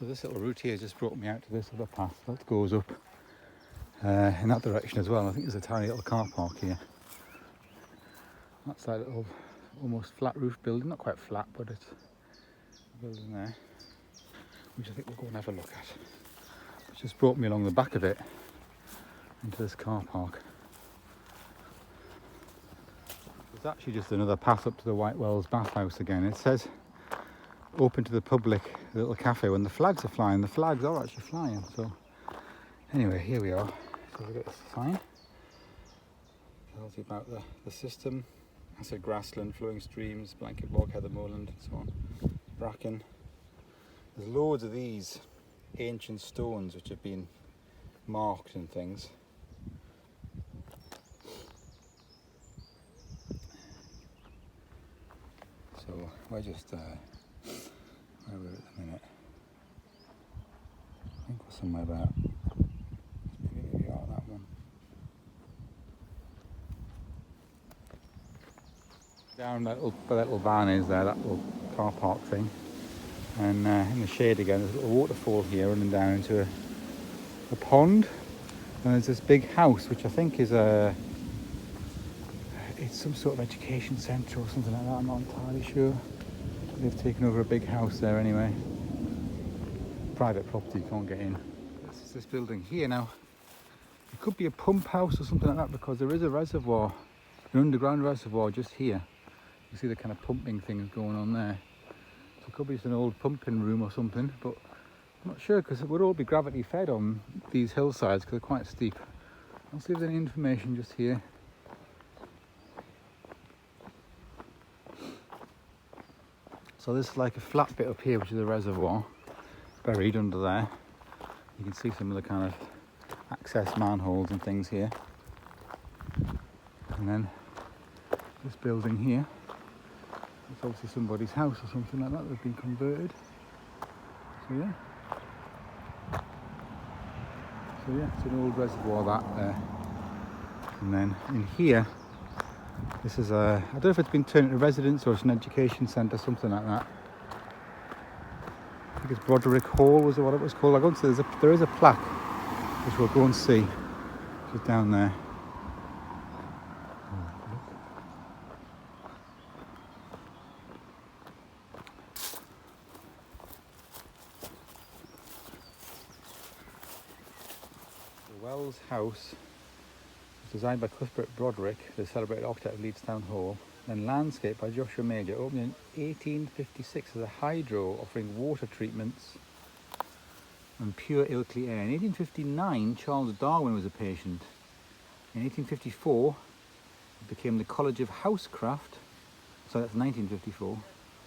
So this little route here just brought me out to this other path that goes up in that direction as well. I think there's a tiny little car park here. That's that little almost flat roof building, not quite flat, but it's a building there, which I think we'll go and have a look at. It's just brought me along the back of it into this car park. It's actually just another path up to the White Wells bathhouse again. It says open to the public, the little cafe, when the flags are flying. The flags are actually flying. So anyway, here we are. So we've got this sign. Tells you about the system. Acid grassland, flowing streams, blanket bog, heather moorland, and so on. Bracken. There's loads of these ancient stones which have been marked and things. So we're just where we're at the minute. I think we're somewhere about maybe we are that one. Down that little van is there, that little car park thing, and in the shade again there's a little waterfall here running down into a pond, and there's this big house which I think is it's some sort of education centre or something like that. I'm not entirely sure. They've taken over a big house there anyway. Private property, you can't get in. This is this building here now. It could be a pump house or something like that, because there is a reservoir, an underground reservoir just here. You see the kind of pumping things going on there. So it could be just an old pumping room or something, but I'm not sure, because it would all be gravity fed on these hillsides because they're quite steep. I'll see if there's any information just here. So this is like a flat bit up here, which is a reservoir buried under there. You can see some of the kind of access manholes and things here. And then this building here, it's obviously somebody's house or something like that that's been converted. So yeah. So yeah, it's an old reservoir that there. And then in here, this is I don't know if it's been turned into a residence or it's an education centre, something like that. I think it's Broderick Hall was what it was called. I'll go and see, there is a plaque, which we'll go and see, which is down there. The Wells House was designed by Cuthbert Broderick, the celebrated architect of Leeds Town Hall, then landscaped by Joshua Major, opened in 1856 as a hydro offering water treatments and pure Ilkley air. In 1859, Charles Darwin was a patient. In 1854, it became the College of Housecraft. So that's 1954,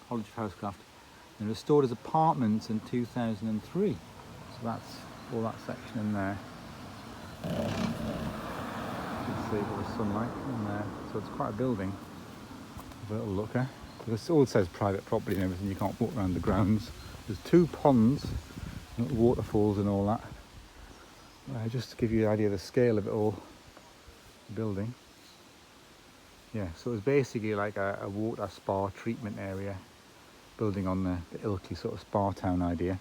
College of Housecraft, and restored as apartments in 2003. So that's all that section in there. You can see the sunlight in there. So it's quite a building. Have a little look at. It all says private property and everything. You can't walk around the grounds. There's two ponds, little waterfalls and all that. Just to give you an idea of the scale of it all, the building. Yeah, so it was basically like a water spa treatment area, building on the Ilkley sort of spa town idea.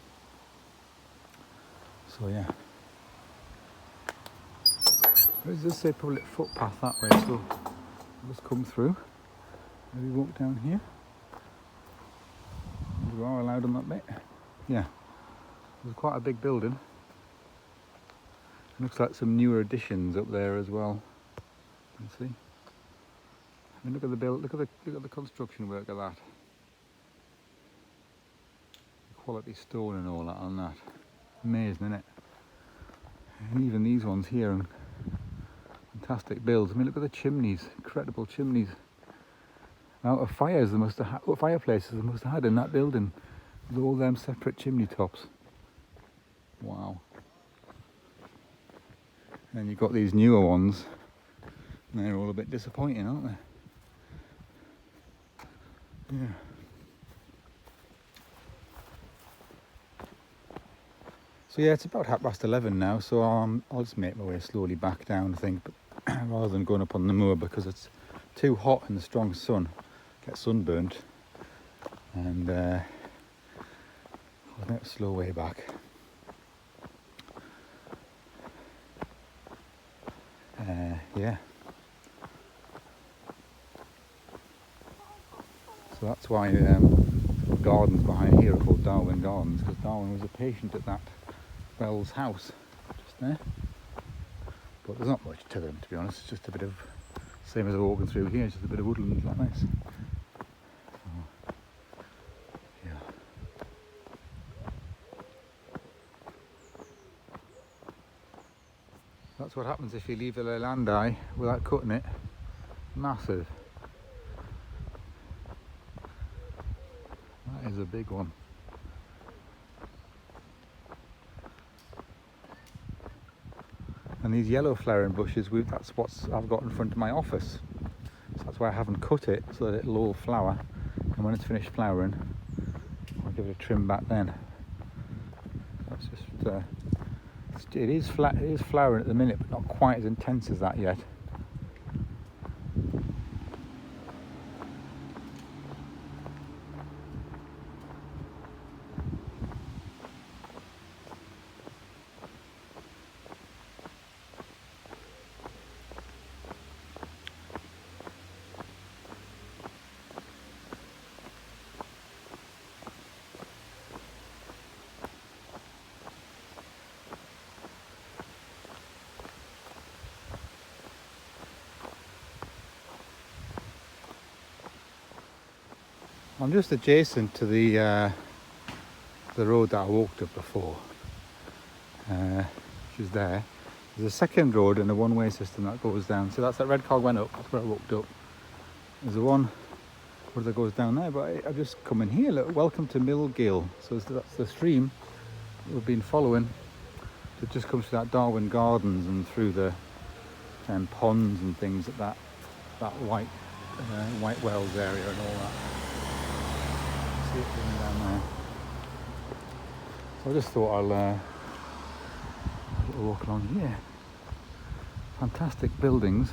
So yeah. There's just a public footpath that way, so we'll just come through. Maybe walk down here. You are allowed on that bit. Yeah, there's quite a big building. It looks like some newer additions up there as well. You can see. I mean, look at the build. Look at the construction work of that. Quality stone and all that on that. Amazing, isn't it? And even these ones here, and fantastic builds. I mean, look at the chimneys. Incredible chimneys. Out of fires, they must have fireplaces they must have had in that building, with all them separate chimney tops. Wow. And then you've got these newer ones, and they're all a bit disappointing, aren't they? Yeah. So yeah, it's about 11:30 now, so I'll just make my way slowly back down, I think, but rather than going up on the moor, because it's too hot in the strong sun. Get sunburnt, and I'll make a slow way back. Yeah. So that's why gardens behind here are called Darwin Gardens, because Darwin was a patient at that Wells house just there. But there's not much to them, to be honest. It's just a bit of, same as walking through here, just a bit of woodland like this. So, yeah. That's what happens if you leave a leylandii without cutting it. Massive. That is a big one. And these yellow flowering bushes, that's what I've got in front of my office. So that's why I haven't cut it, so that it'll all flower. And when it's finished flowering, I'll give it a trim back then. That's just, it is flowering at the minute, but not quite as intense as that yet. I'm just adjacent to the road that I walked up before, which is there. There's a second road and a one-way system that goes down. So that's that red cog went up, that's where I walked up. There's a one that goes down there, but I've just come in here. Look, welcome to Mill Gill. So that's the stream that we've been following. So it just comes through that Darwin Gardens and through the ponds and things at that White Wells area and all that. See it going down there. So I just thought I'll walk along here. Fantastic buildings.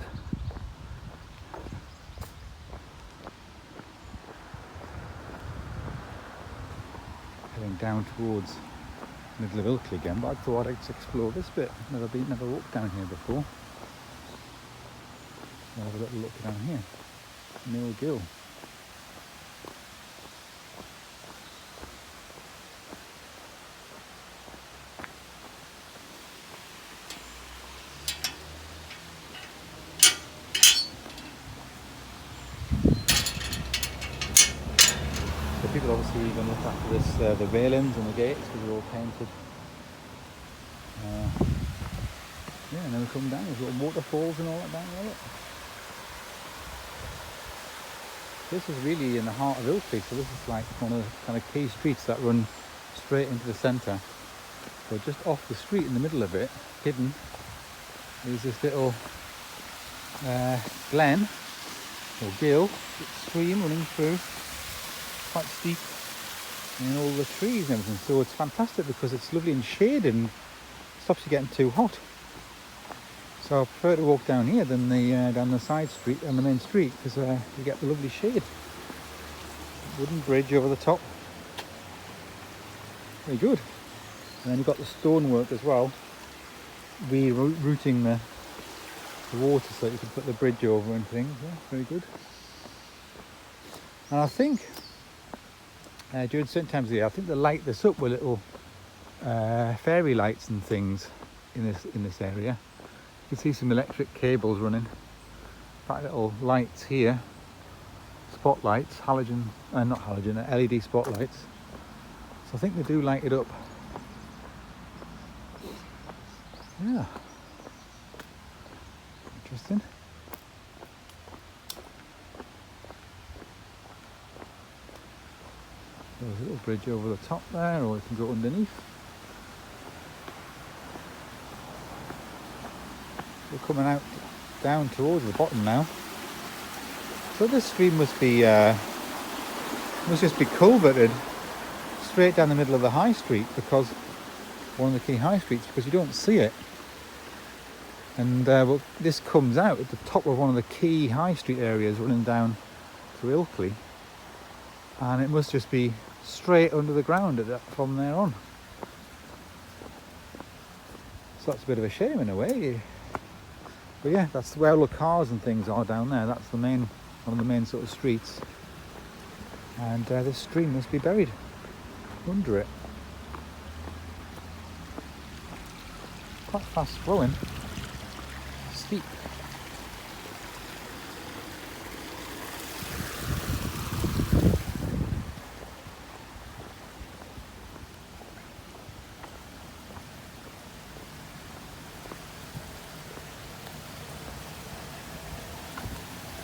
Heading down towards the middle of Ilkley again, but I thought I'd explore this bit. Never walked down here before. I'll have a little look down here. Mill Gill. People obviously even look after this, the railings and the gates, because they're all painted. Yeah, and then we come down, there's little waterfalls and all that down there. Look. This is really in the heart of Ilkley, so this is like one of the kind of key streets that run straight into the centre. So just off the street in the middle of it, hidden, is this little glen, or gill, stream running through. Quite steep, and all the trees and everything, so it's fantastic because it's lovely and shaded and stops you getting too hot. So I prefer to walk down here than down the side street and the main street, because you get the lovely shade. Wooden bridge over the top, very good. And then you've got the stonework as well, rerouting the water so that you can put the bridge over and things. Yeah, very good. And I think during certain times of the year, I think they light this up with little fairy lights and things in this area. You can see some electric cables running. In fact, little lights here, spotlights, not halogen, LED spotlights. So I think they do light it up. Yeah, interesting. There's a little bridge over the top there, or you can go underneath. We're coming out down towards the bottom now. So this stream must just be culverted straight down the middle of the high street, because one of the key high streets, because you don't see it. And well, this comes out at the top of one of the key high street areas running down to Ilkley, and it must just be straight under the ground from there on. So that's a bit of a shame in a way. But yeah, that's where all the cars and things are down there. That's the main, one of the main sort of streets. And this stream must be buried under it. Quite fast flowing. Steep.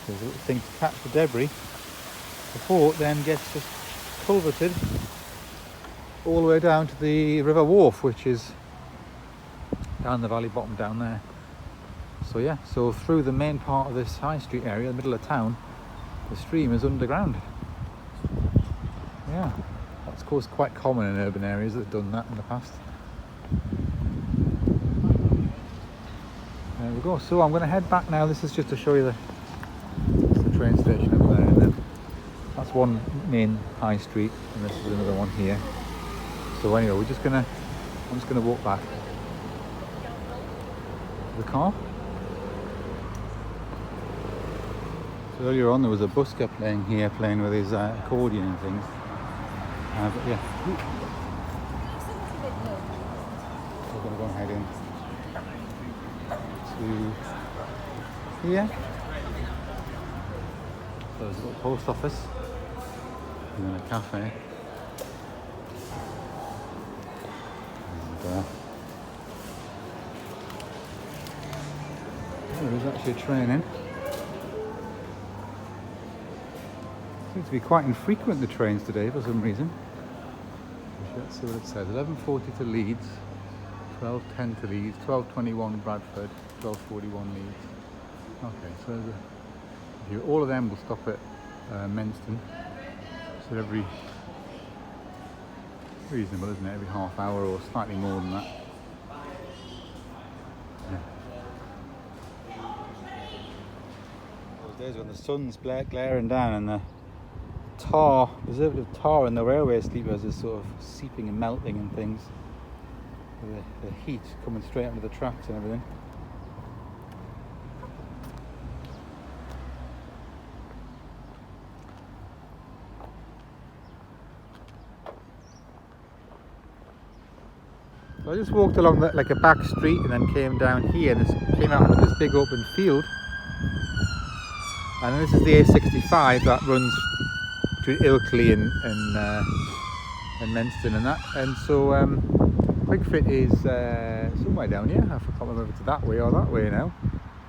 There's a little thing to catch the debris. The boat then gets just culverted all the way down to the river wharf, which is down the valley bottom down there. So yeah, so through the main part of this high street area, the middle of town, the stream is underground. Yeah, that's of course quite common in urban areas that have done that in the past. There we go. So I'm going to head back now. This is just to show you the train station over there, and then that's one main high street, and this is another one here. So anyway, I'm just gonna walk back to the car. So earlier on there was a busker playing here, playing with his accordion and things. But yeah, we're gonna go and head in to here. So there's a little post office and then a cafe. And there is actually a train in. Seems to be quite infrequent, the trains today, for some reason. Let's see what it says. 11:40 to Leeds, 12:10 to Leeds, 12:21 Bradford, 12:41 Leeds. Okay, so there's all of them will stop at Menston. So every, reasonable isn't it, every half hour or slightly more than that. Yeah. Those days when the sun's glaring down and the tar, preservative tar in the railway sleepers is sort of seeping and melting and things. The heat coming straight onto the tracks and everything. So I just walked along like a back street and then came down here and came out into this big open field. And this is the A65 that runs between Ilkley and Menston and that. And so Quickfit is somewhere down here. I can't remember if it's that way or that way now.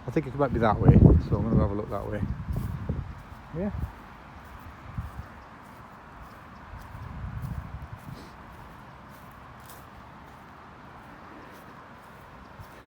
I think it might be that way, so I'm going to have a look that way. Yeah.